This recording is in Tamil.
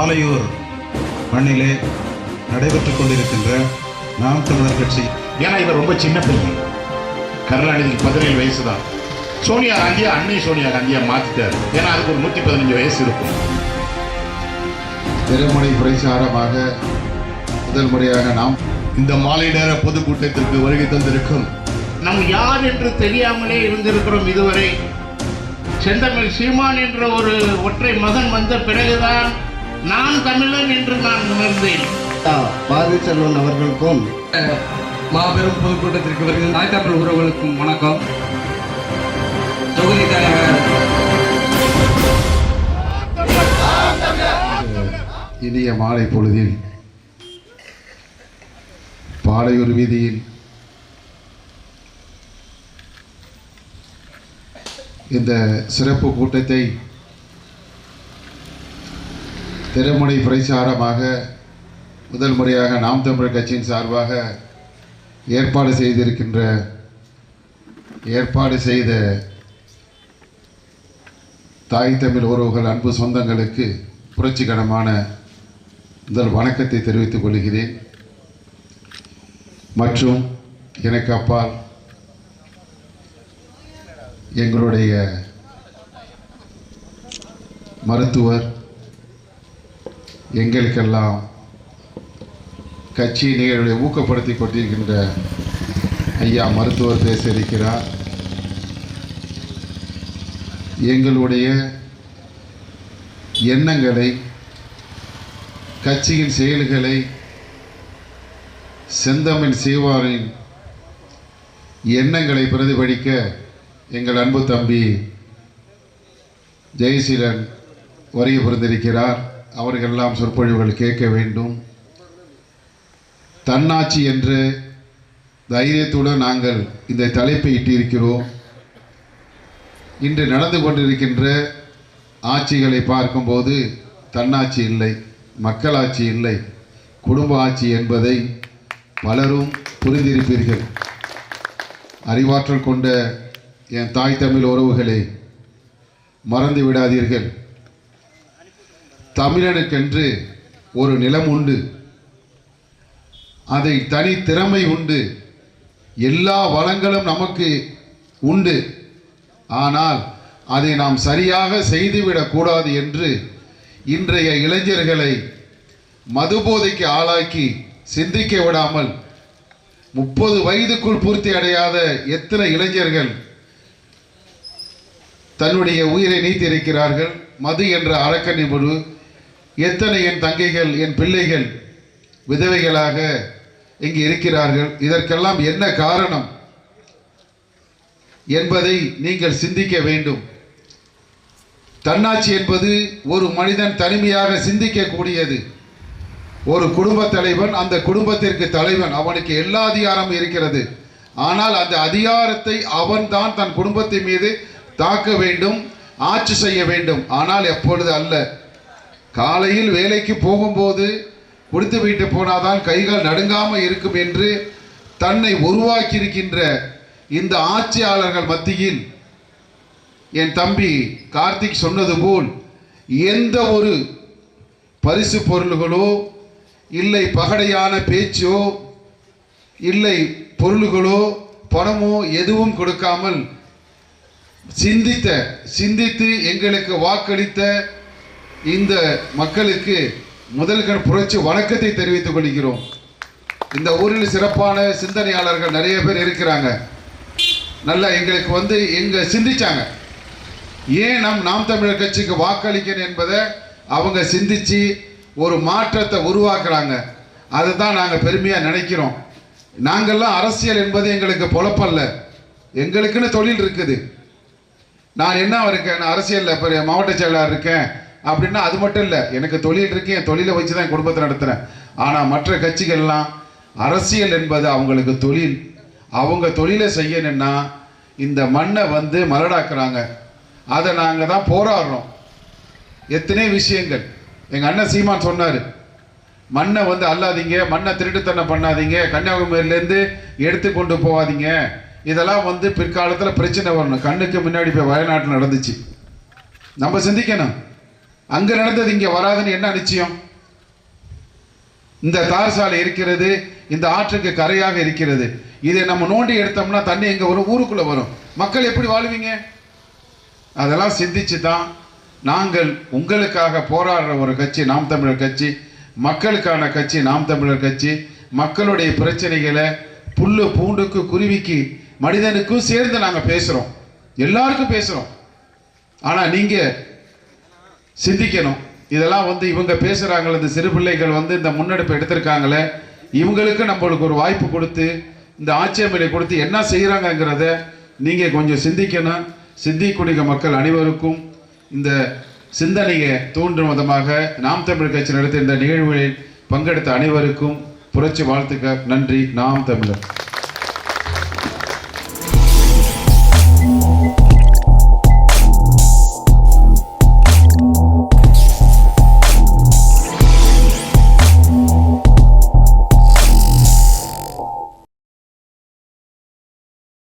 பாலையூர் மண்ணிலே நடைபெற்றுக் கொண்டிருக்கின்ற நாம் தமிழர் கட்சி. ஏன்னா இவர் ரொம்ப சின்ன பையன், கருணாநிதிக்கு 17 வயசு தான். சோனியா காந்தியா அன்னை சோனியா காந்தியா மாத்திட்டார். ஏன்னா அதுக்கு ஒரு 115 வயசு இருக்கும். திருமணி பிரச்சாரமாக முதல் முறையாக நாம் இந்த மாலை நேர பொதுக்கூட்டத்திற்கு வருகை தந்திருக்கும் நம்ம யார் என்று தெரியாமலே இருந்திருக்கிறோம் இதுவரை. செந்தமிழ் சீமான் என்ற ஒரு ஒற்றை மகன் வந்த பிறகுதான் நான் தமிழன் என்று நான் உணர்ந்தேன். பாரதி செல்வன் அவர்களுக்கும் மாபெரும் பொதுக்கூட்டத்திற்கு வருகிற தாய் தமிழ் உறவுகளுக்கும் வணக்கம். தொகுதி தலைவர் இனிய மாலை பொழுதில் பாலையூர் வீதியில் இந்த சிறப்பு கூட்டத்தை திருமணி பிரச்சாரமாக முதல் முறையாக நாம் தமிழர் கட்சியின் சார்பாக ஏற்பாடு செய்த தாய் தமிழ் உறவுகள் அன்பு சொந்தங்களுக்கு புரட்சிகரமான முதல் வணக்கத்தை தெரிவித்துக் கொள்கிறேன். மற்றும் எனக்கு அப்பால் எங்களுடைய மருத்துவர், எங்களுக்கெல்லாம் கட்சி நிகழ்வை ஊக்கப்படுத்தி கொண்டிருக்கின்ற ஐயா மருத்துவர் பேச இருக்கிறார். எங்களுடைய எண்ணங்களை, கட்சியின் செயல்களை செந்தமிழ் சீமானின் எண்ணங்களை பிரதிபலிக்க எங்கள் அன்பு தம்பி ஜெயசீலன் வருகை புரிந்திருக்கிறார். அவர்களெல்லாம் சொற்பொழிவுகள் கேட்க வேண்டும். தன்னாட்சி என்ற தைரியத்துடன் நாங்கள் இந்த தலைப்பை இட்டிருக்கிறோம். இன்று நடந்து கொண்டிருக்கின்ற ஆட்சிகளை பார்க்கும்போது தன்னாட்சி இல்லை, மக்களாட்சி இல்லை, குடும்ப ஆட்சி என்பதை பலரும் புரிந்திருப்பீர்கள். அறிவாற்றல் கொண்ட என் தாய் தமிழ் உறவுகளே, மறந்து விடாதீர்கள். தமிழனுக்கென்று ஒரு நிலம் உண்டு, அதை தனி திறமை உண்டு, எல்லா வளங்களும் நமக்கு உண்டு. ஆனால் அதை நாம் சரியாக செய்துவிடக்கூடாது என்று இன்றைய இளைஞர்களை மதுபோதைக்கு ஆளாக்கி சிந்திக்க விடாமல் 30 வயதுக்குள் பூர்த்தி அடையாத எத்தனை இளைஞர்கள் தன்னுடைய உயிரை நீத்திருக்கிறார்கள் மது என்ற அரக்கனி முழு. எத்தனை என் தங்கைகள், என் பிள்ளைகள் விதவைகளாக இங்கு இருக்கிறார்கள். இதற்கெல்லாம் என்ன காரணம் என்பதை நீங்கள் சிந்திக்க வேண்டும். தன்னாட்சி என்பது ஒரு மனிதன் தனிமையாக சிந்திக்கக்கூடியது. ஒரு குடும்ப தலைவன், அந்த குடும்பத்திற்கு தலைவன், அவனுக்கு எல்லா அதிகாரமும் இருக்கிறது. ஆனால் அந்த அதிகாரத்தை அவன்தான் தன் குடும்பத்தின் மீது தாக்க வேண்டும், ஆட்சி செய்ய வேண்டும். ஆனால் எப்பொழுது அல்ல. காலையில் வேலைக்கு போகும்போது குடித்து விட்டு போனாதான் கைகள் நடுங்காமல் இருக்கும் என்று தன்னை உருவாக்கியிருக்கின்ற இந்த ஆட்சியாளர்கள் மத்தியில் என் தம்பி கார்த்திக் சொன்னது போல் எந்த ஒரு பரிசு பொருள்களோ இல்லை பகடையான பேச்சோ இல்லை பொருள்களோ பணமோ எதுவும் கொடுக்காமல் சிந்தித்து எங்களுக்கு வாக்களித்த இந்த மக்களுக்கு முதல்கள் புரட்சி வணக்கத்தை தெரிவித்துக் கொள்கிறோம். இந்த ஊரில் சிறப்பான சிந்தனையாளர்கள் நிறைய பேர் இருக்கிறாங்க. நல்லா எங்களுக்கு எங்க சிந்திச்சாங்க. ஏன் நாம் தமிழர் கட்சிக்கு வாக்களிக்கணும் என்பதை அவங்க சிந்திச்சு ஒரு மாற்றத்தை உருவாக்குறாங்க. அதுதான் நாங்கள் பெருமையாக நினைக்கிறோம். நாங்கள்லாம் அரசியல் என்பது எங்களுக்கு பொழப்பல்ல. எங்களுக்குன்னு தொழில் இருக்குது. நான் என்ன இருக்கேன், நான் அரசியலில் பெரிய மாவட்ட செயலாளர் இருக்கேன் அப்படின்னா அது மட்டும் இல்லை. எனக்கு தொழில் இருக்கு, என் தொழிலை வச்சு தான் என் குடும்பத்தை நடத்துகிறேன். ஆனால் மற்ற கட்சிகள்லாம் அரசியல் என்பது அவங்களுக்கு தொழில். அவங்க தொழிலை செய்யணுன்னா இந்த மண்ணை மலடாக்குறாங்க. அதை நாங்கள் தான் போராடுறோம். எத்தனை விஷயங்கள் எங்கள் அண்ணன் சீமான் சொன்னார். மண்ணை அல்லாதீங்க, மண்ணை திருட்டுத்தனம் பண்ணாதீங்க, கன்னியாகுமரியிலேருந்து எடுத்து கொண்டு போகாதீங்க. இதெல்லாம் பிற்காலத்தில் பிரச்சனை வரணும். கண்ணுக்கு முன்னாடி போய் வயநாட்டில் நடந்துச்சு. நம்ம சிந்திக்கணும். அங்க நடந்தது இங்க வராதுன்னு என்ன நிச்சயம்? இந்த தார் சாலை இருக்கிறது, இந்த ஆற்றுக்கு கரையாக இருக்கிறது. இதை நம்ம நோண்டி எடுத்தோம்னா தண்ணி எங்க வரும்? ஊருக்குள்ள வரும். மக்கள் எப்படி வாழ்வீங்க? அதெல்லாம் சிந்திச்சு தான் நாங்கள் உங்களுக்காக போராடுற ஒரு கட்சி நாம் தமிழர் கட்சி, மக்களுக்கான கட்சி நாம் தமிழர் கட்சி. மக்களுடைய பிரச்சனைகளை புல்லு பூண்டுக்கு குருவிக்கு மனிதனுக்கும் சேர்ந்து நாங்கள் பேசுகிறோம், எல்லாருக்கும் பேசுகிறோம். ஆனால் நீங்கள் சிந்திக்கணும், இதெல்லாம் இவங்க பேசுகிறாங்களே, இந்த சிறு பிள்ளைகள் இந்த முன்னெடுப்பு எடுத்திருக்காங்களே, இவங்களுக்கு நம்மளுக்கு ஒரு வாய்ப்பு கொடுத்து இந்த ஆட்சியமையை கொடுத்து என்ன செய்கிறாங்கங்கிறத நீங்கள் கொஞ்சம் சிந்திக்கணும். சிந்திக்கூடிய மக்கள் அனைவருக்கும் இந்த சிந்தனையை தூண்டும் விதமாக நாம் தமிழர் கட்சி நடத்திய இந்த நிகழ்வுகளில் பங்கெடுத்த அனைவருக்கும் புரட்சி வாழ்த்துக்கள். நன்றி. நாம் தமிழர்.